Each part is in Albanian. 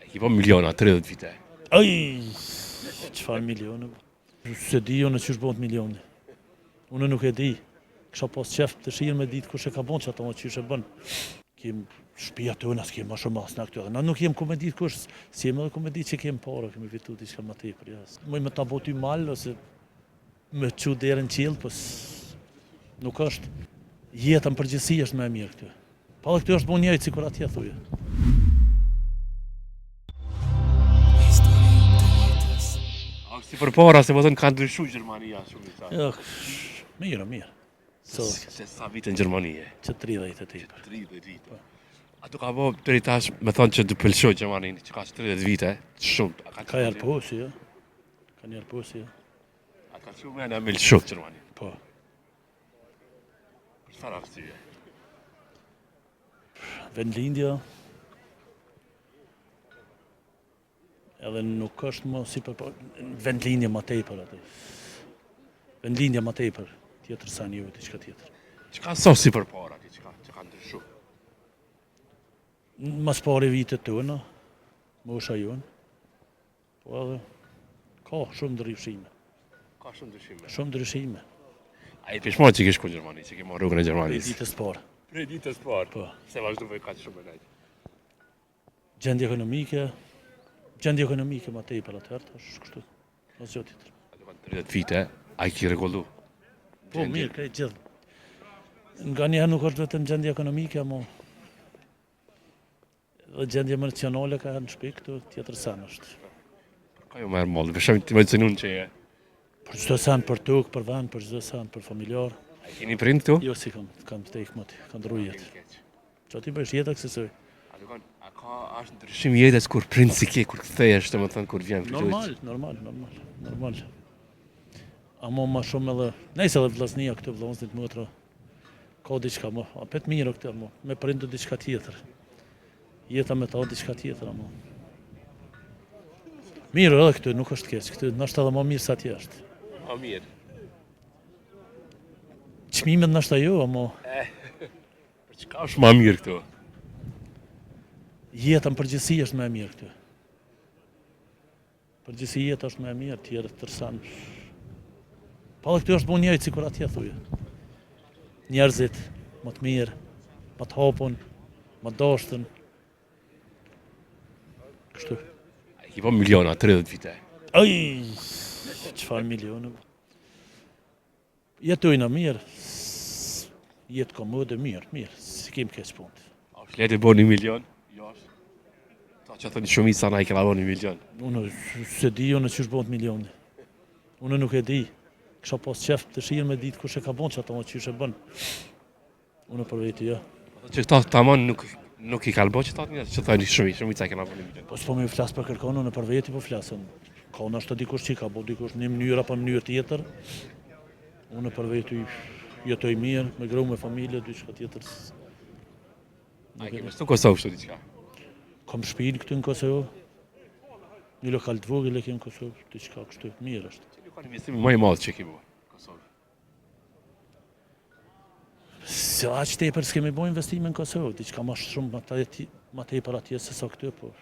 Ki po miliona, 30 vite. Aj, çfarë milione? Se di unë që është bëhet milioni. Unë nuk e di. Kisha pas qef të shirë me ditë kush e ka bon që ato që e bën. Kem shtëpia tona, s'kem më shumë mas në këtu. Na nuk jem ku me ditë kush, si jem edhe ku me ditë që kem parë, kemi fitu diçka më tepër. Moj me ta boty mal ose me çu derën qiell, po nuk është. Jeta në përgjithësi është më e mirë këtu. Pa dhe këtu është bon njëjtë sikur atje thuje. Si për para, se vëzën ka ndryshu Gjermania shumë i ta. Jo, mirë. Se sa vite në Gjermani e? Që 30 e tepër. 30 vite. A tu ka bo deri tash me thonë që të pëlqoj Gjermanin, që ka 30 vite, shumë. Ka njerë posi, ja. Ka njerë posi, ja. A ka shumë e në me lëshot Gjermanin? Po. Për çfarë arsye? Vendlindja. Edhe nuk është më si për vendlindja më tepër atë. Vendlindja më tepër, tjetër sa një diçka tjetër. Çka sos si për para ti, që ka ndryshu? Mas pari vitet tona, mosha jonë. Po edhe ka shumë ndryshime. Ka shumë ndryshime. Shumë ndryshime. A i pishmon që kish ku Gjermani, që ke marrë rrugën e Prej Gjermanisë? ditës parë. Prej ditës parë? Po. Se vazhdu me kaq shumë e nejtë. Gjendje ekonomike më tepër atëherë, është kështu. Mos gjë tjetër. A do kanë 30 vite, a i ki regullu? Po mirë, krejt gjithë. Nga njëherë nuk është vetëm gjendje ekonomike, mo edhe gjendje emocionale ka në shpi këtu, tjetër sen është. Ka jo merë mollë, vëshëm të më të cënun që e? Për çdo sen për tokë, për vend, për çdo sen, për familjar. A i keni prind këtu? Jo si kam vdek moti, kam ndru jetë. Që ti bësh jetë kësaj. A ka është ndryshim jetës kur prind si ke, kur kthehesh, të më thënë kur vjen këtë? Normal. Amo ma shumë edhe, nejse edhe vllaznia këtu vllazënit motra. Ka diçka më, apet mirë këtë mo, me prindu diçka tjetër. Jeta me ta diçka tjetër amo. Mirë edhe këtu, nuk është keq, këtu nështë edhe më mirë sa atje është. A mirë. Çmimet nështë jo, amo. Për çka është ma mirë këtu? Jeta në përgjithësi është më e mirë këtu. Përgjithësi jeta është më e mirë, tjerë tërsan. Pa dhe këtu është bon njëjtë sikur atje thuje. Njerëzit, më të mirë, më të hapun, më dashtën. Kështu. A i ki po miliona, 30 vite. Aj, çfarë milione. Jetojna mirë. Jetë komode mirë. Si kem keq punë. A është letë e bo 1 milion? Jo është. Ta që thëni shumica na i kena bo 1 milion. Unë se di unë që është bëhet milioni. Unë nuk e di. Kisha pas qef të shirë me ditë kush e ka bon që ato që e bën. Unë për veti, ja. Që këta tamam nuk i kalbo që ta që thëni shumica i kena bo 1 milion. Po s'po me flasë për kërkon, unë për veti po flasën. Ka unë është të dikush që i ka bo dikush një mënyrë apo mënyrë tjetër. Unë për veti jetoj mirë, me gru, me familje, diçka tjetër. A i kemi stu Kosovë shtu diqka? Kam shpinë këtu në Kosovë. Një lokal të vogël e kemë në Kosovë, diçka kështu, mirë është. Që një ka një investimi më i madhë që ki bo Kosovë? Se aq tepër s'kemi bo investime në Kosovë, diçka ma shumë ma tepër atje se sa këtu, po.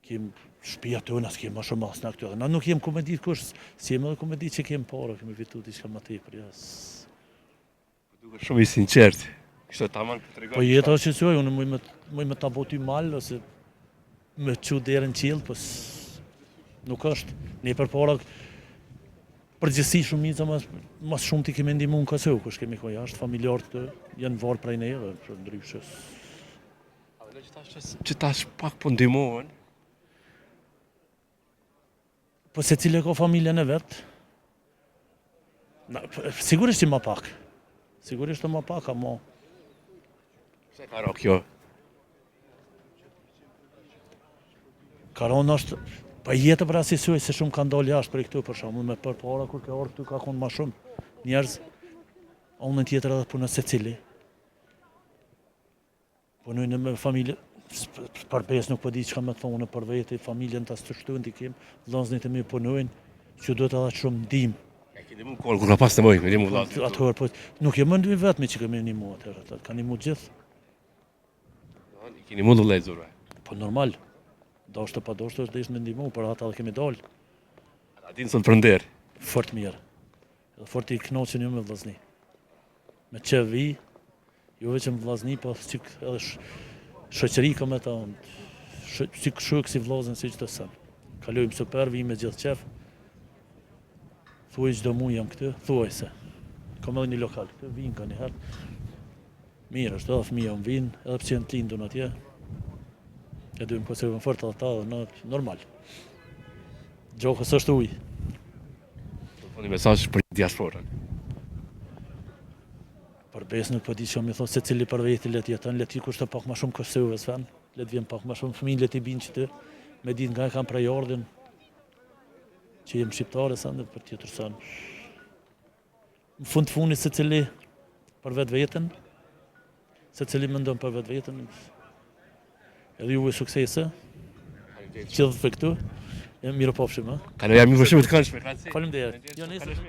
Kem shtëpia tona, s'kem ma shumë mas në këtu. Na nuk jem ku me ditë kush, si jem edhe ku me ditë që kem para, kemi fitu diçka ma tepër, jas. Duke shumë i sinqertë. Kështë të tamam këtë regoj? Po jeta është që suaj, unë muj me ta boty mal, ose me çu derën qiell, po nuk është. Ne për para, përgjithësi shumica mas shumë ti kemi ndihmu në Kosovë, kush kemi ko jashtë, familjarët të janë varë prej neve, për ndryshës. A dhe që tash pak po ndihmohen? Po se cile ka familjen e vetë, sigurisht që ma pak. Sigurisht të ma pak, amo. Se ka ro kjo? Karon është, pa jetë për asisuj se shumë ka ndalë jashtë për i këtu, për shumë, me për para kur ka orë këtu ka konë ma shumë njerëz, a unë në tjetër edhe punë se cili. Punojnë me familje, për pes nuk po di që ka me të thonë për veti, familjen të asë të shtunë t'i kemë, vllazënit e mi punojnë, që duhet edhe shumë ndim. E keni mu kohë, kur ka pas të mojë, me një mu vllazë. Atëherë, po, nuk jemi ndëmi vetëmi që kemi një mu atëherë, ka një mu gjithë. Keni mundu vëllezërve. Po normal. Dashtë pa dashtë është ishte me ndihmu, për ata dhe kemi dalë. A dinë sot për nder. Fort mirë. Edhe fort i kënaqur ju me vllazni. Me çevi, jo vetëm vllazni, po edhe shoqëri kam ata. Shuk si vllazën si çdo sen. Kalojmë super, vim me gjithë qef. Thuaj çdo muaj jam këtu, thuaj se. Kam edhe një lokal këtu, vin ka një herë. Mirë është, edhe fëmija më vinë, edhe pëse janë të lindun atje. E duhem konservën fort ata dhe normal. Gjokës është ujë. Do të një mesazh për diasporën. Për besë nuk po di që mi thonë se cili për veti let jetën, let i kushte pak ma shumë kështëve së fenë, let vjen pak ma shumë fëmijë, let i binë që të, me ditë nga e kam prej ardhin, që jem shqiptare sënë dhe për tjetër sënë. Në fund të funit se cili për vetë vetën, se cili më ndonë për vetë vetën, edhe juve suksese, që dhe për këtu, mirë pofshim, ha? Kaloja mirë për shumë të këndshme. Faleminderit. Jo, nesër.